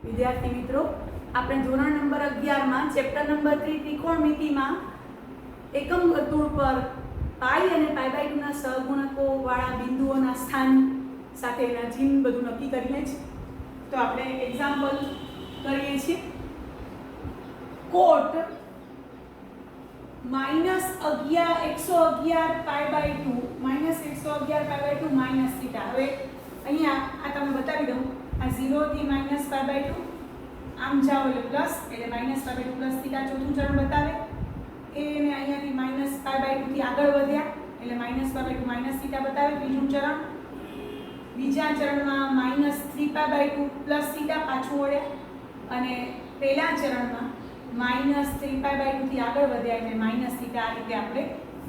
વિદ્યાર્થી મિત્રો, આપણે ધોરણ નંબર 11 માં ચેપ્ટર નંબર 3 ત્રિકોણમિતિમાં એકમ વર્તુળ પર પાઈ અને પાઈ/2 ના સહગુણકો વાળા બિંદુઓના સ્થાન સાથેના ચિહ્ન બધું નક્કી કરીએ છીએ. તો આપણે એક્ઝામ્પલ કરીએ છીએ. કોટ -111 પાઈ/2 -111 પાઈ/2 θ. હવે અહીંયા આ તમને બતાવી દઉં, આ 0 થી -π/2 આમ જાઓ એટલે પ્લસ, એટલે -π/2 પ્લસ θ ચોથું ચરણ બતાવે. એ ને અહીંયાથી -π/2 થી આગળ વધ્યા એટલે -π/2 θ બતાવે ત્રીજું ચરણ. બીજા ચરણમાં -3π/2 પ્લસ θ પાછું વળ્યા, અને પહેલા ચરણમાં -3π/2 થી આગળ વધ્યા એટલે -θ. આ રીતે આપણે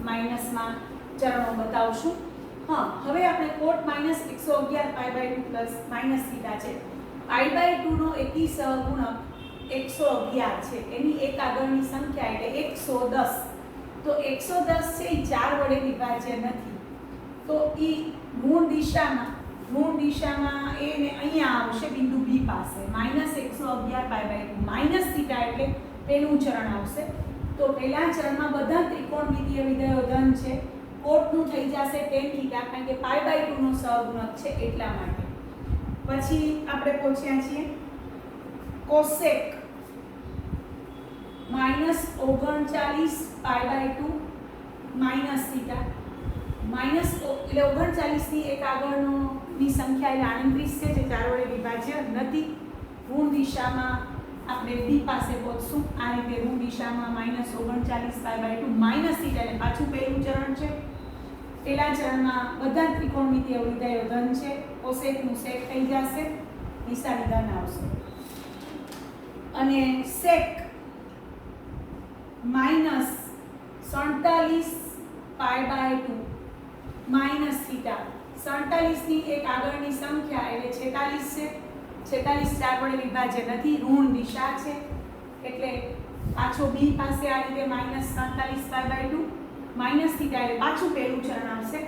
માઇનસમાં ચરણો બતાવશું. હા, હવે આપણે કોટ -111 પાઈ/2 પ્લસ -θ છે. પાઈ/2 નો એકી સહગુણક 111 છે. એની એક આગળની સંખ્યા એટલે 110. તો 110 છે એ 4 વડે વિભાજ્ય નથી. તો એ ઋણ દિશામાં એ ને અહીંયા આવશે બિંદુ બી પાસે. -111 પાઈ/2 -θ એટલે પહેલું ચરણ આવશે. તો પહેલા ચરણમાં બધા ત્રિકોણમિતિય વિધેયો ધન છે. કોટનું થઈ જશે tan θ, કારણ કે પાઈ/2 નો સહગુણક છે એટલા માટે. પછી આપણે પહોંચ્યા છીએ કોસેક -39 પાઈ/2 -θ. એટલે 39 ની એક આગળની સંખ્યા એટલે 38 છે, જે 4 વડે વિભાજ્ય નથી. ઋણ દિશામાં આપણે બી પાસે પહોંચશું. આ રીતે ઋણ દિશામાં -39 પાઈ/2 -θ એટલે પાછું પહેલું ચરણ છે. પહેલા ચરણમાં બધા ત્રિકોણમિતિય વિધેયો ધન છે. કોસેકનું સેક થઈ જશે, નિશાની ધન આવશે. અને સેક -47 પાઈ/2 -θ. 47 ની એક આગળની સંખ્યા એટલે 46 છે. 46 4 વડે વિભાજ્ય નથી, ઋણ દિશા છે એટલે પાછો બી પાસે આ રીતે -47 પાઈ/2 -θ એટલે પાછું પહેલું ચરણ આવશે.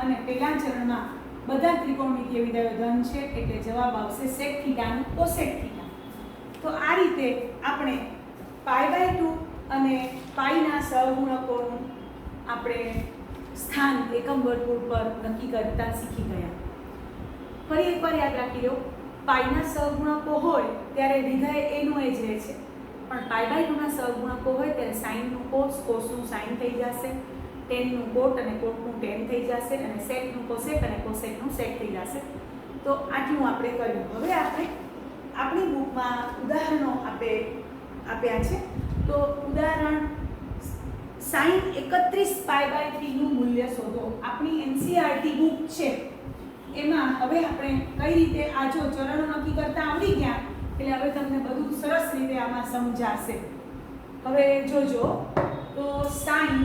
અને પહેલા ચરણમાં બધા ત્રિકોણમિતિય વિધેયો ધન છે એટલે જવાબ આવશે sec θ નું cosec θ. તો આ રીતે આપણે પાઈ/2 અને પાઈના સહગુણકોનું આપણે સ્થાન એકમ વર્તુળ પર નક્કી કરતા શીખી ગયા. ફરી એકવાર યાદ રાખી લો, પાઈના સહગુણકો હોય ત્યારે વિધેય એનું એ જ રહે છે, પણ પાઈ/2 ના સહગુણકો હોય ત્યારે સાઈનનું કોસ, કોસનું સાઈન થઈ જશે, ટેનનું કોટ અને કોટનું ટેન થઈ જશે, અને સેકનું કોસેક અને કોસેકનું સેક થઈ જશે. તો આટલું આપણે કર્યું. હવે આપણે આપણી બુકમાં ઉદાહરણો આપ્યા છે. તો ઉદાહરણ sin 31 પાઈ/3 નું મૂલ્ય શોધો. આપણી એનસીઈઆરટી બુક છે એમાં હવે આપણે કઈ રીતે આ જો ચરણો નક્કી કરતા આવડી ગયા એટલે હવે તમને બધું સરસ રીતે આમાં સમજાશે. હવે જોજો, તો sin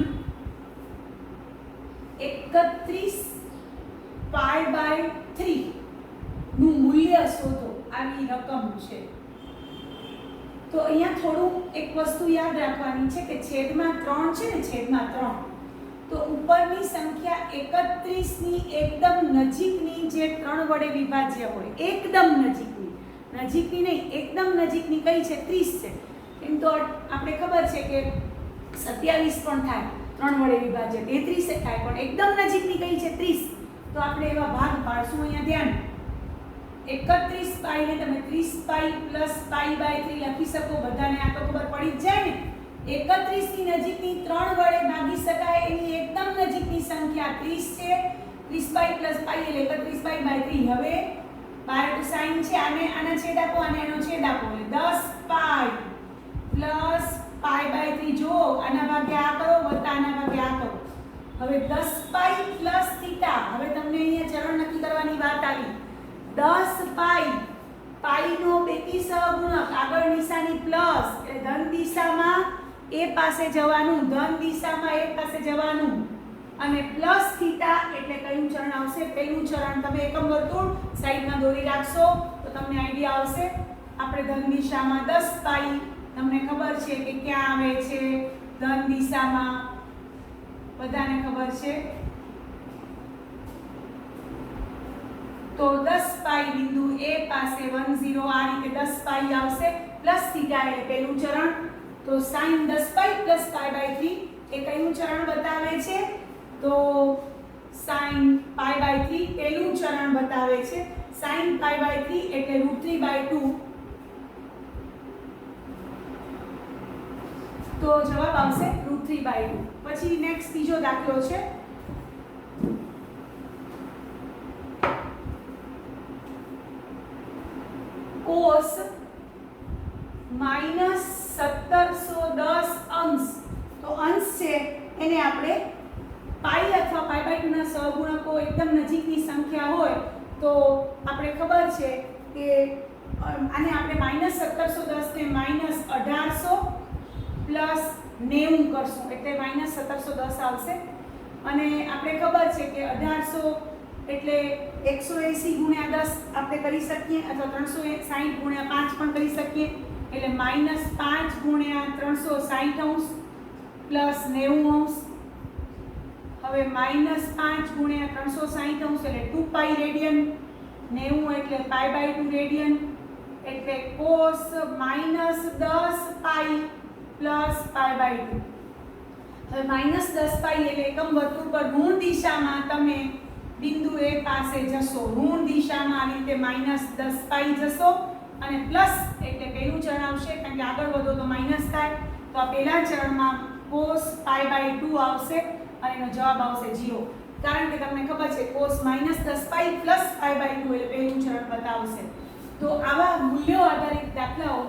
31 પાઈ/3 નું મૂલ્ય શોધો, આવી રકમ છે. તો અહીંયા થોડું એક વસ્તુ યાદ રાખવાની છે કે છેદમાં 3 છે ને, છેદમાં 3, તો ઉપરની સંખ્યા 31 ની એકદમ નજીકની જે 3 વડે વિભાજ્ય હોય, એકદમ નજીકની નહીં, એકદમ નજીકની કઈ છે? 30 છે. એમ તો આપણે ખબર છે કે 27 પણ થાય 3 વડે વિભાજ્ય, 33 થાય, પણ એકદમ નજીકની કઈ છે? 30. તો આપણે એવા ભાગ પાડશું. અહીંયા ધ્યાન, 31 પાઈ ને તમે 30 પાઈ પ્લસ પાઈ/3 લખી શકો. બધાને આ તો ખબર પડી જ જાય ને. 31 ની નજીકની 3 વડે ભાગી શકાય એની એકદમ નજીકની સંખ્યા 30 છે. 30 પાઈ પ્લસ પાઈ એટલે 31 પાઈ/3. હવે બાર સાઈન છે, આના છેદ આપો, આનો છેદ આપો એટલે 10 પાઈ પ્લસ પાઈ/3. જો આના ભાગે આ કરો વત્તા આના ભાગે આ કરો. હવે 10 પાઈ પ્લસ θ. હવે તમને અહીંયા ચરણ નક્કી કરવાની વાત આવી. 10 પાઈનો બેકી સહગુણક, આગળ નિશાની પ્લસ એટલે ધન દિશામાં એ પાસે જવાનું, ધન દિશામાં એ પાસે જવાનું, અને પ્લસ θ એટલે કયું ચરણ આવશે? પહેલું ચરણ. તમે એકમ વર્તુળ સાઈડમાં દોરી રાખશો તો તમને આઈડિયા આવશે. આપણે ધન દિશામાં 10 પાઈ, તમને ખબર છે કે ક્યાં આવે છે? ધન દિશામાં બધાને ખબર છે. તો 10 પાઈ બિંદુ A પાસે 10 આ રીતે 10 પાઈ આવશે પ્લસ થીટા એટલે પહેલું ચરણ. તો sin 10 પાઈ પ્લસ π/3 એ કયું ચરણ બતાવે છે? તો sin π/3 પહેલું ચરણ બતાવે છે. sin π/3 એટલે √3/2. તો જવાબ આવશે √3/2. પછી નેક્સ્ટ ત્રીજો દાખલો છે. cos -1710 અંશ. તો અંશ છે એને આપણે પાઈ અથવા π/2 ના સહગુણકો એકદમ નજીકની સંખ્યા હોય તો આપણે ખબર છે કે આને આપણે -1710 ને -1800 પ્લસ 90 કરશું એટલે -1710 આવશે. અને આપણે ખબર છે કે 1800 એટલે 180 ગુણ્યા 10 આપણે કરી શકીએ અથવા 360 ગુણ્યા 5 પણ કરી શકીએ એટલે -5 ગુણ્યા 360 અંશ પ્લસ 90 અંશ. હવે -5 ગુણ્યા 360 અંશ એટલે 2 પાઈ રેડિયન, 90 એટલે π/2 રેડિયન એટલે cos -10 પાઈ પ્લસ π/2. હવે -10 પાઈ એટલે એકમ વર્તુળ પર ઋણ દિશામાં તમે બિંદુ A પાસે જશો, ઋણ દિશામાં આવી રીતે -10 પાઈ જશો અને પ્લસ એટલે પહેલું ચરણ આવશે કારણ કે આગળ વધો તો માઈનસ થાય તો આ પહેલા ચરણમાં cos π/2 આવશે અને એનો જવાબ આવશે 0 કારણ કે તમને ખબર છે cos -10 પાઈ પ્લસ π/2 એટલે પહેલું ચરણ બતાવશે. તો આવા મૂલ્યો આધારિત દાખલાઓ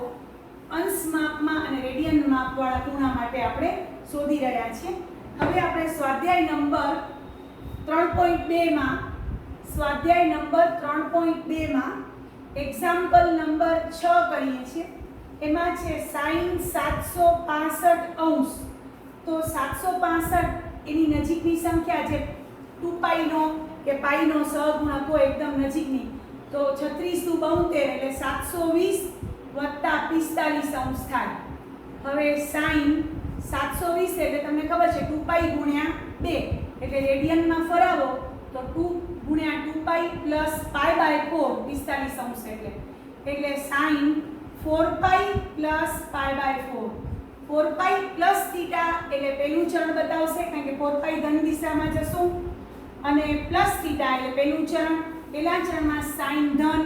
અંશ માપમાં અને રેડિયન માપવાળા ખૂણા માટે આપણે શોધી રહ્યા છીએ. હવે આપણે સ્વાધ્યાય નંબર 3.2 માં એક્ઝામ્પલ નંબર 6 કરીએ છીએ. એમાં છે sin 765 અંશ. તો 765 એની નજીકની સંખ્યા જે 2 પાઈનો કે પાઈનો સહગુણક હોય એકદમ નજીકની તો 36 × 72 એટલે 720 વત્તા 45 અંશ થાય. હવે sin 720 એટલે તમને ખબર છે 2 પાઈ ગુણ્યા 2 એટલે રેડિયનમાં ફરાવો તો 2 ગુણ્યા 2 પાઈ પ્લસ π/4 45 અંશ એટલે sin 4 pi plus π/4. 4 pi plus theta એટલે પહેલું ચરણ બતાવશે કારણ કે 4 પાઈ ધન દિશામાં જશું અને પ્લસ થીટા એટલે પહેલું ચરણ. પહેલા ચરણમાં sin ધન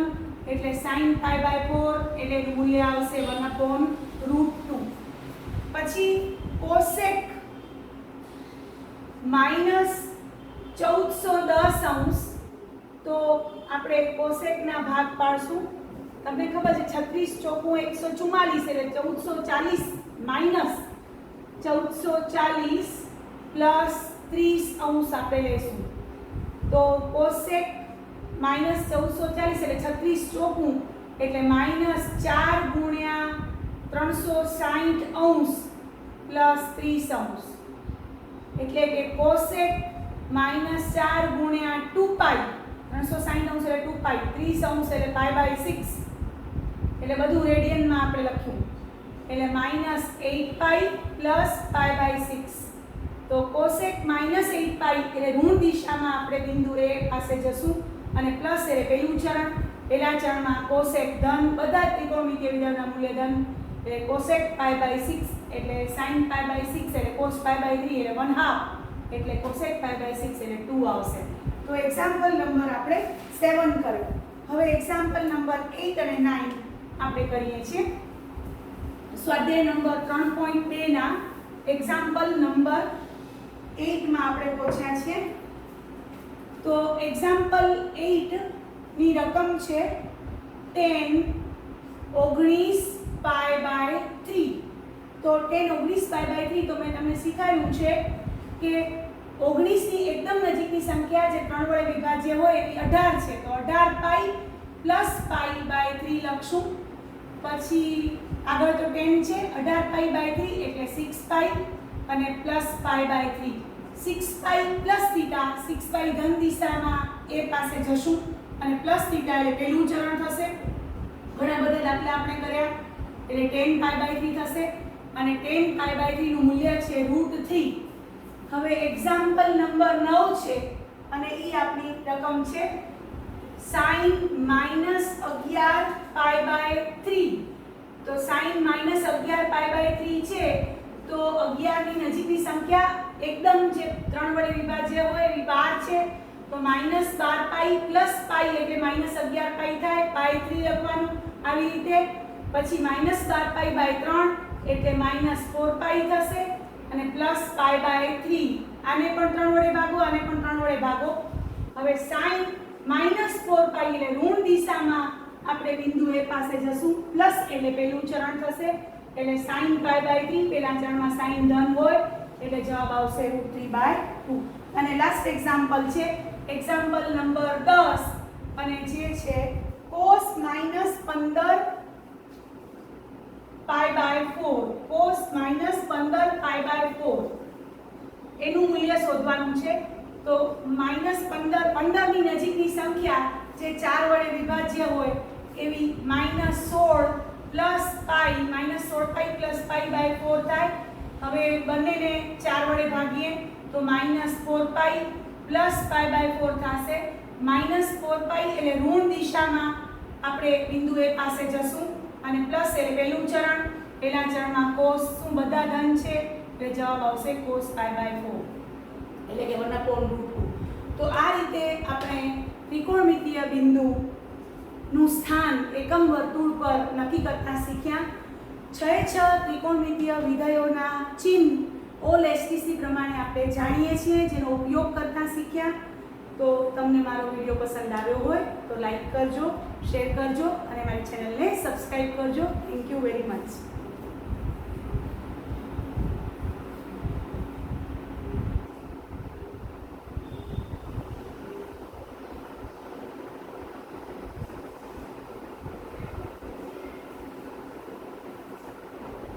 એટલે sin π/4 એટલે મૂલ્ય આવશે 1/√2. પછી cosec -1410 અંશ. તો આપણે cosec ના ભાગ પાડશું. તમને ખબર છે 36 ચોકું 144 એટલે 1440 માઈનસ 1440 પ્લસ 30 અંશ આપણે લેશું. તો cosec -1440 એટલે 36 ચોકું એટલે -4 ગુણ્યા 360 અંશ પ્લસ 30 અંશ એટલે કે cosec -4 ગુણ્યા 2 પાઈ 360 અંશ એટલે 2 પાઈ 30 અંશ એટલે π/6 એટલે બધું રેડિયનમાં આપણે લખ્યું એટલે -8 પાઈ પ્લસ π/6. તો cosec -8 પાઈ એટલે ઋણ દિશામાં આપણે બિંદુ A પાસે જશું અને પ્લસ એટલે પહેલું ચરણ. પહેલા ચરણમાં cosec ધન બધા ત્રિકોણમિતિય વિધાનના મૂલ્ય ધન એટલે cosec π/6 એટલે sin π/6 એટલે cos π/3 એટલે 1/2 એટલે cosec π/6 એટલે 2 આવશે. તો એક્ઝામ્પલ નંબર આપણે 7 કર્યો. હવે એક્ઝામ્પલ નંબર 8 અને 9 આપણે કરીએ છીએ. સ્વાધ્યાય નંબર 3.2 ના એક્ઝામ્પલ નંબર 8 માં આપણે પહોંચ્યા છીએ. તો એક્ઝામ્પલ 8 ની રકમ છે 10 19 π/3. તો 10 19 π/3 તો મેં તમને શીખવાડ્યું છે કે 19 ની એકદમ નજીકની સંખ્યા જે 3 વડે વિભાજ્ય હોય એ 18 છે. તો 18 પાઈ પ્લસ π/3 લખશું. પછી આગળ તો 10 છે 18 π/3 એટલે 6 પાઈ અને પ્લસ π/3 6 પાઈ પ્લસ થીટા 6 પાઈ ધન દિશામાં A પાસે જશું અને પ્લસ થીટા એટલે પહેલું ચરણ થશે. ઘણા બધા દાખલા આપણે કર્યા એટલે 10 π/3 થશે અને 10 π/3 નું મૂલ્ય છે √3. હવે એક્ઝામ્પલ નંબર 9 છે અને એ આપણી રકમ છે sin -11π/3 તો sin -11π/3 છે તો 11 ની નજીકની સંખ્યા એકદમ જે 3 વડે વિભાજ્ય હોય એવી 12 છે તો -12π + π એટલે -11π થાય π3 લખવાનું આવી રીતે પછી -12π/3 એટલે -4π થશે અને +π/3 આને પણ 3 વડે ભાગો આને પણ 3 વડે ભાગો હવે sin -4π એટલે ઋણ દિશામાં આપણે બિંદુ A પાસે જશું પ્લસ એટલે પહેલું ચરણ થશે એટલે sin π/3 પહેલા ચરણમાં sin ધન હોય એટલે જવાબ આવશે √3/2 અને લાસ્ટ એક્ઝામ્પલ છે એક્ઝામ્પલ નંબર 10 અને જે છે cos -15π/4 cos -15π/4 એનું મૂલ્ય શોધવાનું છે તો -15 ની નજીકની સંખ્યા જે 4 વડે વિભાજ્ય હોય એવી -16 + π -16π + π/4 થાય હવે બંનેને 4 વડે ભાગીએ તો -4π + π/4 થશે -4π એટલે ઋણ દિશામાં આપણે બિંદુ A પાસે જશું અને પ્લસ એટલે પહેલું ચરણ પહેલા ચરણમાં cos શું બધા ધન છે એટલે જવાબ આવશે cos π/4 એટલે કે 1/√2 તો આ રીતે આપણે ત્રિકોણમિતીય બિંદુ નું સ્થાન એકમ વર્તુળ પર નક્કી કરતા શીખ્યા 6 ત્રિકોણમિતીય વિધેયોના ચિહ્ન OLSTC પ્રમાણે આપણે જાણીએ છીએ જેનો ઉપયોગ કરતા શીખ્યા તો તમને મારો વિડિયો પસંદ આવ્યો હોય તો લાઈક કરજો શેર કરજો અને મારી ચેનલને સબસ્ક્રાઇબ કરજો થેન્ક યુ વેરી મચ